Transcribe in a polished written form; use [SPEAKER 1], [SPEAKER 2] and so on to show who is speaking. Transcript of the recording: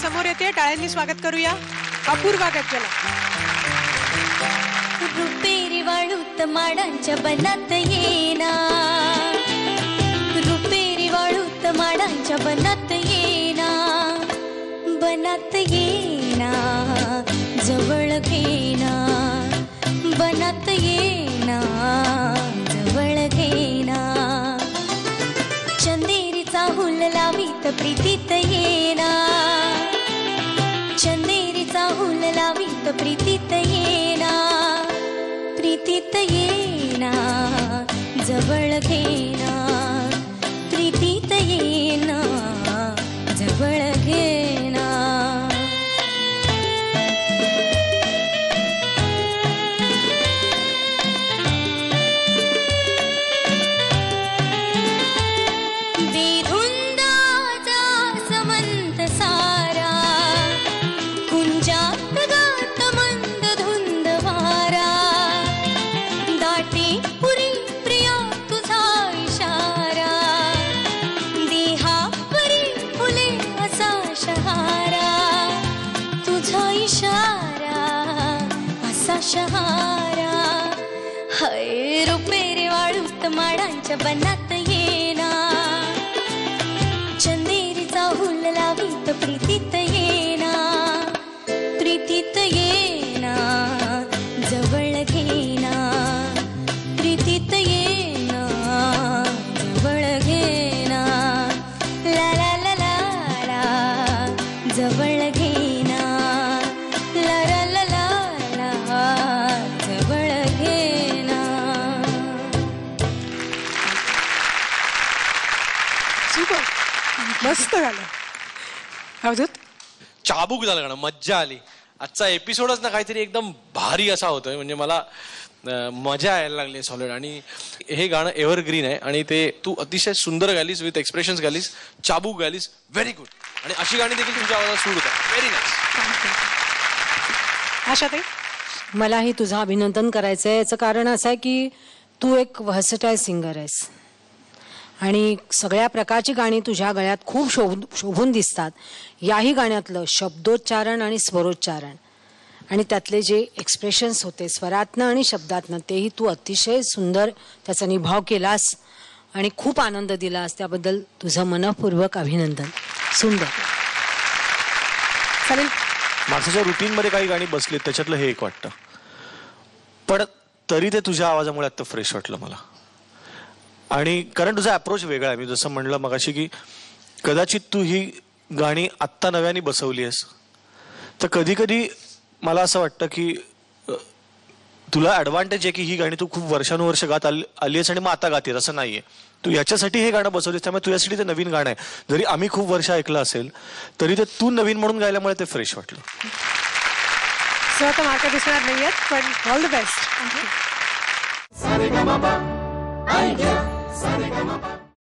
[SPEAKER 1] समोर येते, टाळ्यांनी स्वागत करूया. अपूर्वा गज्जला.
[SPEAKER 2] रुपेरी वाळूत माडांच्या बनात येना, रुपेरी वाळूत माडांच्या बनात येना, बनात येना, जवळ घेना, बनात येना, जवळ घेना, चंदेरीचा हुल लावीत प्रीतीत येना, चंदेरीचा हुल लावीत प्रीतीत येना, प्रीतीत येना, जवळ घेना, प्रीतीत येना, जवळ घेना. विधुंदाचा समंत सारा, कुंजात गात मंद धुंद वारा, दाटी पुरी प्रिया तुझा इशारा, देहावरी फुले असा शहारा, तुझा इशारा असा शहारा. हाय रुपेरी वाळूत माडांच्या बनात येना, चंदेरीचा हुल लावीत प्रीतीत येना, प्रीतीत येना, जवळ घेना, प्रीतीत येना, जवळ घेना, ला ला ला ला ला, जवळ घेना, ला ला ला ला ला, जवळ घेना.
[SPEAKER 1] सुपर, मस्त गाणं. अवधूत.
[SPEAKER 3] चाबूक झालं गाणं, मज्जा आली. आजचा एपिसोडच ना काहीतरी एकदम भारी असा होतोय, म्हणजे मला मजा यायला लागली सॉलिड. आणि हे गाणं एव्हरग्रीन आहे आणि ते तू अतिशय सुंदर गालीस, विथ एक्सप्रेशन्स गालीस, चाबूक गालीस, व्हेरी गुड. आणि अशी गाणी देखील तुमच्या आवाजात सूट होतात. Very nice.
[SPEAKER 1] आशाताई.
[SPEAKER 4] मलाही तुझं अभिनंदन करायचं आहे. याचं कारण असं आहे की तू एक व्हर्सटाईल सिंगर आहेस आणि सगळ्या प्रकारची गाणी तुझ्या गळ्यात खूप शोभून दिसतात. याही गाण्यातलं शब्दोच्चारण आणि स्वरोच्चारण आणि त्यातले जे एक्सप्रेशन्स होते स्वरातनं आणि शब्दातनं, तेही तू अतिशय सुंदर त्याचा निभाव केलास आणि खूप आनंद दिलास. त्याबद्दल तुझं मनःपूर्वक अभिनंदन. सुंदर.
[SPEAKER 1] चालेल.
[SPEAKER 5] माणसाच्या रुटीनमध्ये काही गाणी बसलीत, त्याच्यातलं हे एक वाटतं, पण तरी ते तुझ्या आवाजामुळे आता फ्रेश वाटलं मला. आणि कारण तुझा अप्रोच वेगळा आहे. मी जसं म्हणलं मगाशी की कदाचित तू ही गाणी आत्ता नव्याने बसवली आहेस, तर कधी कधी मला असं वाटतं की तुला ॲडव्हान्टेज आहे की ही गाणी तू खूप वर्षानुवर्ष गात आली आहेस आणि मग आता गातेस, असं नाहीये. तू याच्यासाठी हे गाणं बसवलीस, त्यामुळे तुझ्यासाठी ते नवीन गाणं आहे. जरी आम्ही खूप वर्ष ऐकलं असेल तरी ते तू नवीन म्हणून गायल्यामुळे ते फ्रेश वाटलं.
[SPEAKER 1] स्वतः मार्क दिसणार नाहीयेत, पण ऑल द बेस्ट.